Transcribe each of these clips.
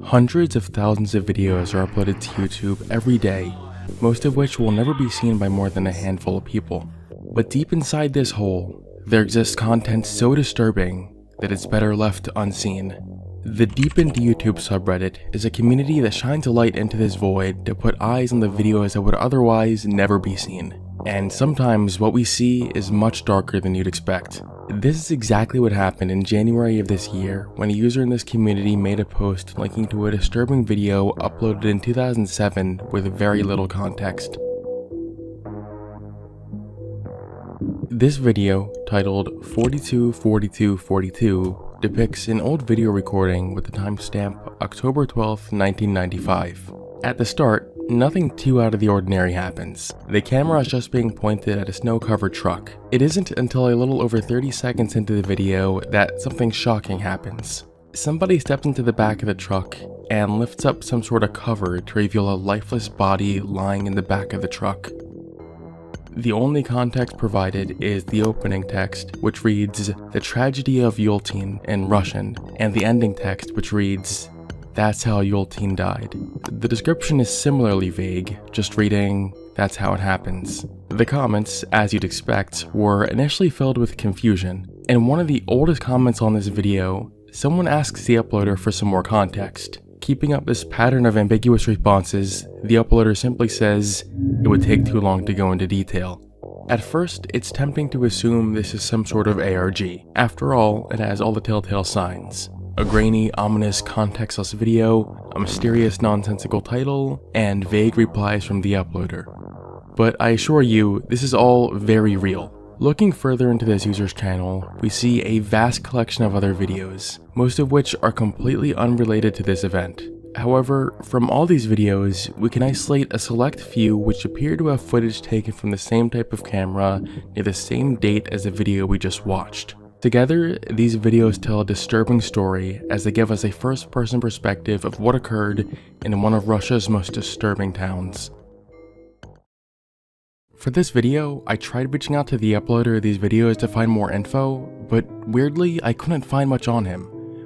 Hundreds of thousands of videos are uploaded to YouTube every day, most of which will never be seen by more than a handful of people. But deep inside this hole, there exists content so disturbing that it's better left unseen. The Deep Into YouTube subreddit is a community that shines a light into this void to put eyes on the videos that would otherwise never be seen. And sometimes what we see is much darker than you'd expect. This is exactly what happened in January of this year when a user in this community made a post linking to a disturbing video uploaded in 2007 with very little context. This video, titled 424242, depicts an old video recording with the timestamp October 12, 1995. At the start, nothing too out of the ordinary happens. The camera is just being pointed at a snow-covered truck. It isn't until a little over 30 seconds into the video that something shocking happens. Somebody steps into the back of the truck and lifts up some sort of cover to reveal a lifeless body lying in the back of the truck. The only context provided is the opening text, which reads, "The Tragedy of Iultin" in Russian, and the ending text, which reads, "That's how Iultin died." The description is similarly vague, just reading, "That's how it happens." The comments, as you'd expect, were initially filled with confusion. In one of the oldest comments on this video, someone asks the uploader for some more context. Keeping up this pattern of ambiguous responses, the uploader simply says, "It would take too long to go into detail." At first, it's tempting to assume this is some sort of ARG. After all, it has all the telltale signs. A grainy, ominous, contextless video, a mysterious, nonsensical title, and vague replies from the uploader. But I assure you, this is all very real. Looking further into this user's channel, we see a vast collection of other videos, most of which are completely unrelated to this event. However, from all these videos, we can isolate a select few which appear to have footage taken from the same type of camera near the same date as the video we just watched. Together, these videos tell a disturbing story as they give us a first-person perspective of what occurred in one of Russia's most disturbing towns. For this video, I tried reaching out to the uploader of these videos to find more info, but weirdly, I couldn't find much on him,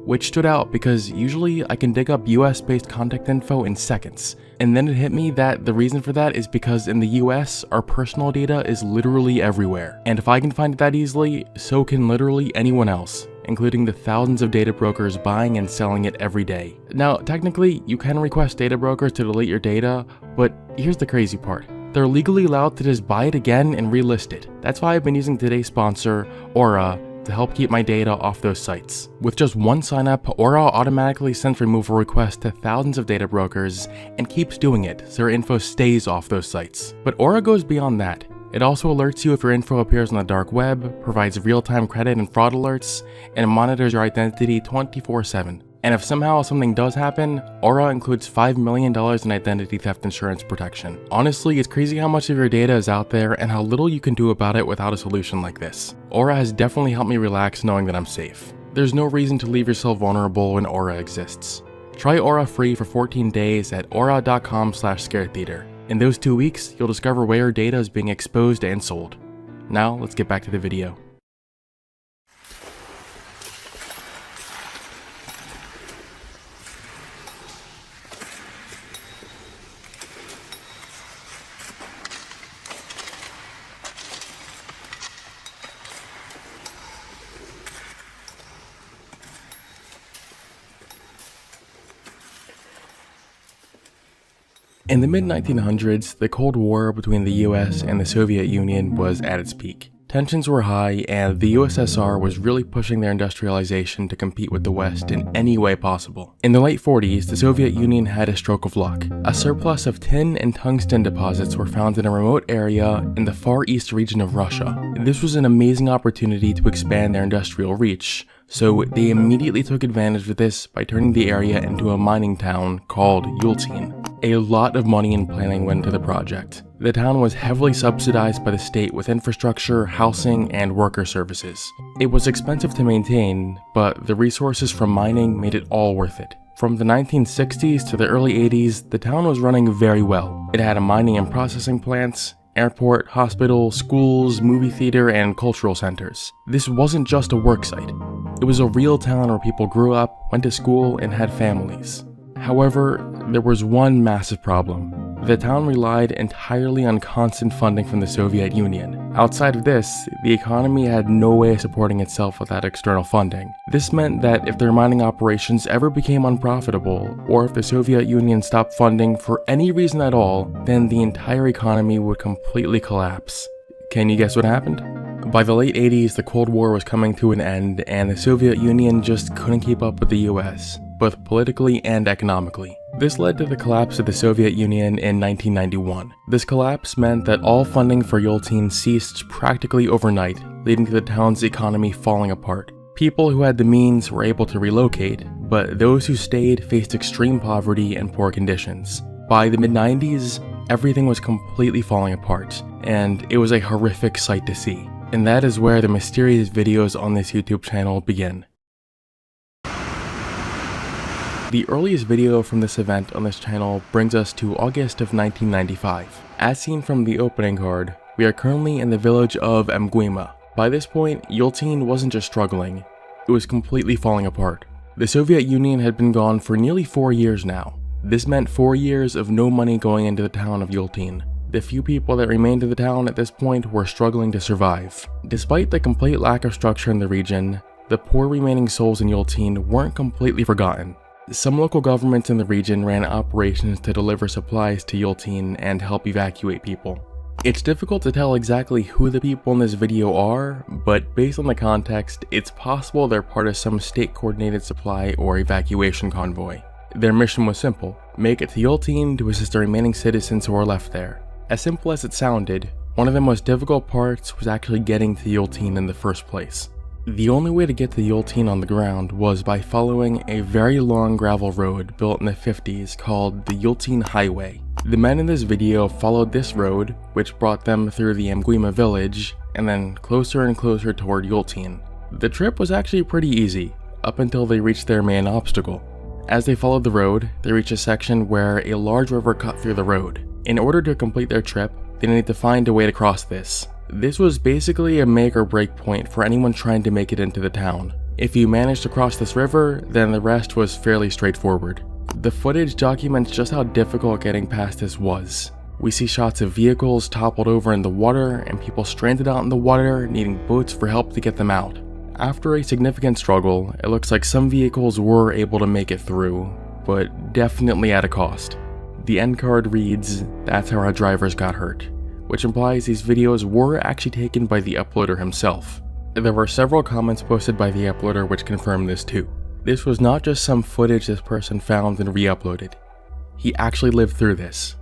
which stood out because usually I can dig up US-based contact info in seconds. And then it hit me that the reason for that is because in the US, our personal data is literally everywhere. And if I can find it that easily, so can literally anyone else, including the thousands of data brokers buying and selling it every day. Now, technically, you can request data brokers to delete your data, but here's the crazy part. They're legally allowed to just buy it again and relist it. That's why I've been using today's sponsor, Aura, to help keep my data off those sites. With just one sign-up, Aura automatically sends removal requests to thousands of data brokers and keeps doing it so your info stays off those sites. But Aura goes beyond that. It also alerts you if your info appears on the dark web, provides real-time credit and fraud alerts, and monitors your identity 24/7. And if somehow something does happen, Aura includes $5 million in identity theft insurance protection. Honestly, it's crazy how much of your data is out there and how little you can do about it without a solution like this. Aura has definitely helped me relax knowing that I'm safe. There's no reason to leave yourself vulnerable when Aura exists. Try Aura free for 14 days at aura.com/ScareTheater. In those 2 weeks, you'll discover where your data is being exposed and sold. Now, let's get back to the video. In the mid-1900s, the Cold War between the US and the Soviet Union was at its peak. Tensions were high, and the USSR was really pushing their industrialization to compete with the West in any way possible. In the late 40s, the Soviet Union had a stroke of luck. A surplus of tin and tungsten deposits were found in a remote area in the far east region of Russia. This was an amazing opportunity to expand their industrial reach, so they immediately took advantage of this by turning the area into a mining town called Iultin. A lot of money and planning went into the project. The town was heavily subsidized by the state with infrastructure, housing, and worker services. It was expensive to maintain, but the resources from mining made it all worth it. From the 1960s to the early 80s, the town was running very well. It had a mining and processing plants, airport, hospital, schools, movie theater, and cultural centers. This wasn't just a work site. It was a real town where people grew up, went to school, and had families. However, there was one massive problem. The town relied entirely on constant funding from the Soviet Union. Outside of this, the economy had no way of supporting itself without external funding. This meant that if their mining operations ever became unprofitable, or if the Soviet Union stopped funding for any reason at all, then the entire economy would completely collapse. Can you guess what happened? By the late 80s, the Cold War was coming to an end, and the Soviet Union just couldn't keep up with the US, both politically and economically. This led to the collapse of the Soviet Union in 1991. This collapse meant that all funding for Iultin ceased practically overnight, leading to the town's economy falling apart. People who had the means were able to relocate, but those who stayed faced extreme poverty and poor conditions. By the mid-90s, everything was completely falling apart, and it was a horrific sight to see. And that is where the mysterious videos on this YouTube channel begin. The earliest video from this event on this channel brings us to August of 1995. As seen from the opening card, we are currently in the village of Mgwima. By this point, Iultin wasn't just struggling, it was completely falling apart. The Soviet Union had been gone for nearly 4 years now. This meant 4 years of no money going into the town of Iultin. The few people that remained in the town at this point were struggling to survive. Despite the complete lack of structure in the region, the poor remaining souls in Iultin weren't completely forgotten. Some local governments in the region ran operations to deliver supplies to Iultin and help evacuate people. It's difficult to tell exactly who the people in this video are, but based on the context, it's possible they're part of some state-coordinated supply or evacuation convoy. Their mission was simple: make it to Iultin to assist the remaining citizens who were left there. As simple as it sounded, one of the most difficult parts was actually getting to Iultin in the first place. The only way to get to Iultin on the ground was by following a very long gravel road built in the 50s called the Iultin Highway. The men in this video followed this road, which brought them through the Mgwima village, and then closer and closer toward Iultin. The trip was actually pretty easy, up until they reached their main obstacle. As they followed the road, they reached a section where a large river cut through the road. In order to complete their trip, they needed to find a way to cross this. This was basically a make or break point for anyone trying to make it into the town. If you managed to cross this river, then the rest was fairly straightforward. The footage documents just how difficult getting past this was. We see shots of vehicles toppled over in the water and people stranded out in the water needing boats for help to get them out. After a significant struggle, it looks like some vehicles were able to make it through, but definitely at a cost. The end card reads, "That's how our drivers got hurt," which implies these videos were actually taken by the uploader himself. There were several comments posted by the uploader which confirmed this too. This was not just some footage this person found and re-uploaded. He actually lived through this.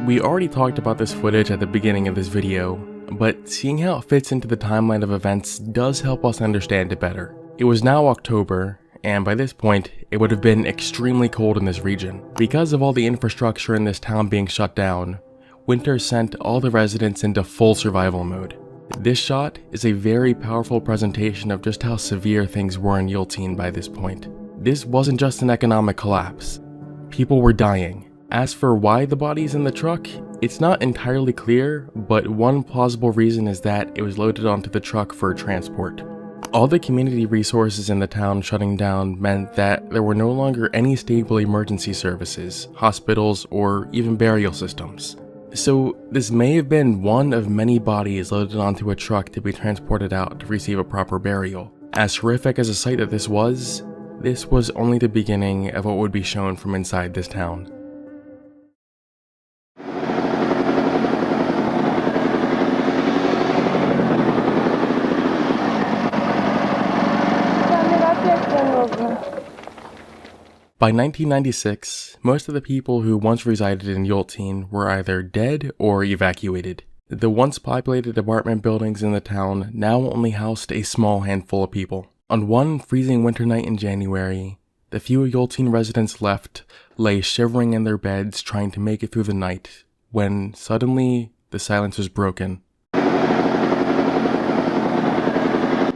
We already talked about this footage at the beginning of this video, but seeing how it fits into the timeline of events does help us understand it better. It was now October, and by this point, it would have been extremely cold in this region. Because of all the infrastructure in this town being shut down, winter sent all the residents into full survival mode. This shot is a very powerful presentation of just how severe things were in Iultin by this point. This wasn't just an economic collapse. People were dying. As for why the body's in the truck, it's not entirely clear, but one plausible reason is that it was loaded onto the truck for transport. All the community resources in the town shutting down meant that there were no longer any stable emergency services, hospitals, or even burial systems. So this may have been one of many bodies loaded onto a truck to be transported out to receive a proper burial. As horrific as a sight that this was only the beginning of what would be shown from inside this town. By 1996, most of the people who once resided in Iultin were either dead or evacuated. The once populated apartment buildings in the town now only housed a small handful of people. On one freezing winter night in January, the few Iultin residents left lay shivering in their beds trying to make it through the night, when suddenly the silence was broken.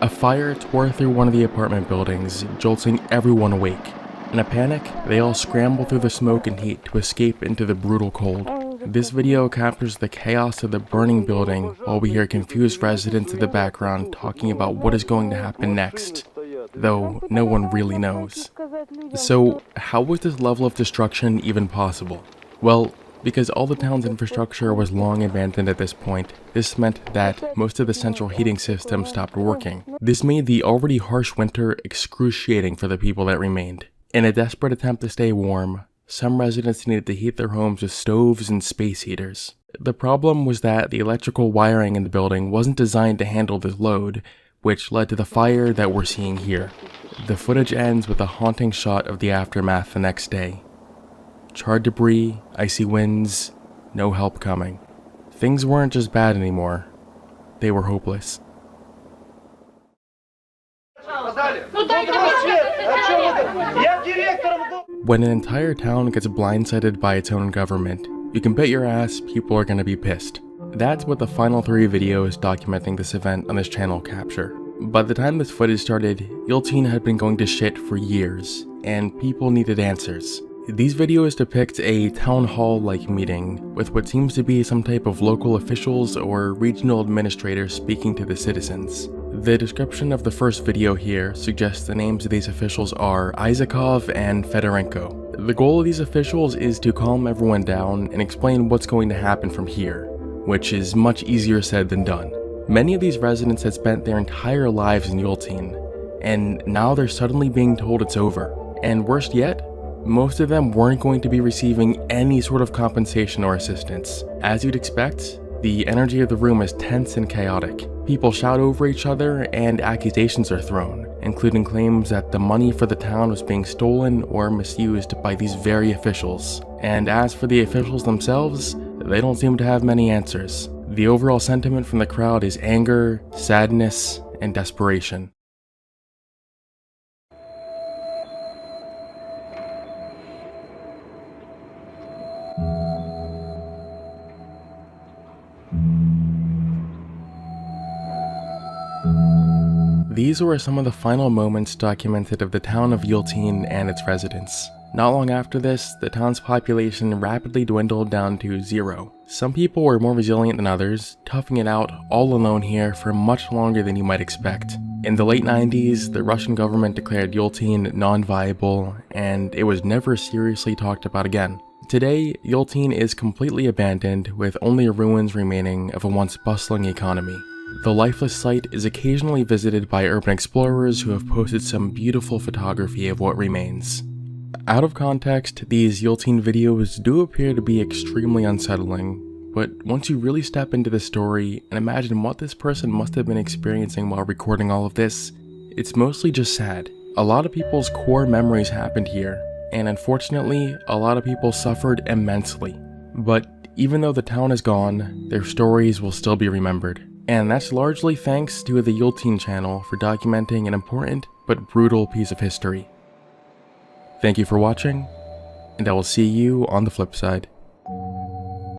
A fire tore through one of the apartment buildings, jolting everyone awake. In a panic, they all scramble through the smoke and heat to escape into the brutal cold. This video captures the chaos of the burning building while we hear confused residents in the background talking about what is going to happen next, though no one really knows. So, how was this level of destruction even possible? Well, because all the town's infrastructure was long abandoned at this point, this meant that most of the central heating system stopped working. This made the already harsh winter excruciating for the people that remained. In a desperate attempt to stay warm, some residents needed to heat their homes with stoves and space heaters. The problem was that the electrical wiring in the building wasn't designed to handle this load, which led to the fire that we're seeing here. The footage ends with a haunting shot of the aftermath the next day. Charred debris, icy winds, no help coming. Things weren't just bad anymore, they were hopeless. When an entire town gets blindsided by its own government, you can bet your ass people are gonna be pissed. That's what the final 3 videos documenting this event on this channel capture. By the time this footage started, Iultin had been going to shit for years, and people needed answers. These videos depict a town hall-like meeting, with what seems to be some type of local officials or regional administrators speaking to the citizens. The description of the first video here suggests the names of these officials are Isakov and Fedorenko. The goal of these officials is to calm everyone down and explain what's going to happen from here, which is much easier said than done. Many of these residents had spent their entire lives in Iultin, and now they're suddenly being told it's over. And worst yet, most of them weren't going to be receiving any sort of compensation or assistance. As you'd expect, the energy of the room is tense and chaotic. People shout over each other and accusations are thrown, including claims that the money for the town was being stolen or misused by these very officials. And as for the officials themselves, they don't seem to have many answers. The overall sentiment from the crowd is anger, sadness, and desperation. These were some of the final moments documented of the town of Iultin and its residents. Not long after this, the town's population rapidly dwindled down to 0. Some people were more resilient than others, toughing it out all alone here for much longer than you might expect. In the late 90s, the Russian government declared Iultin non-viable, and it was never seriously talked about again. Today, Iultin is completely abandoned, with only ruins remaining of a once bustling economy. The lifeless site is occasionally visited by urban explorers who have posted some beautiful photography of what remains. Out of context, these Iultin videos do appear to be extremely unsettling, but once you really step into the story and imagine what this person must have been experiencing while recording all of this, it's mostly just sad. A lot of people's core memories happened here, and unfortunately, a lot of people suffered immensely. But even though the town is gone, their stories will still be remembered. And that's largely thanks to the Iultin channel for documenting an important but brutal piece of history. Thank you for watching, and I will see you on the flip side.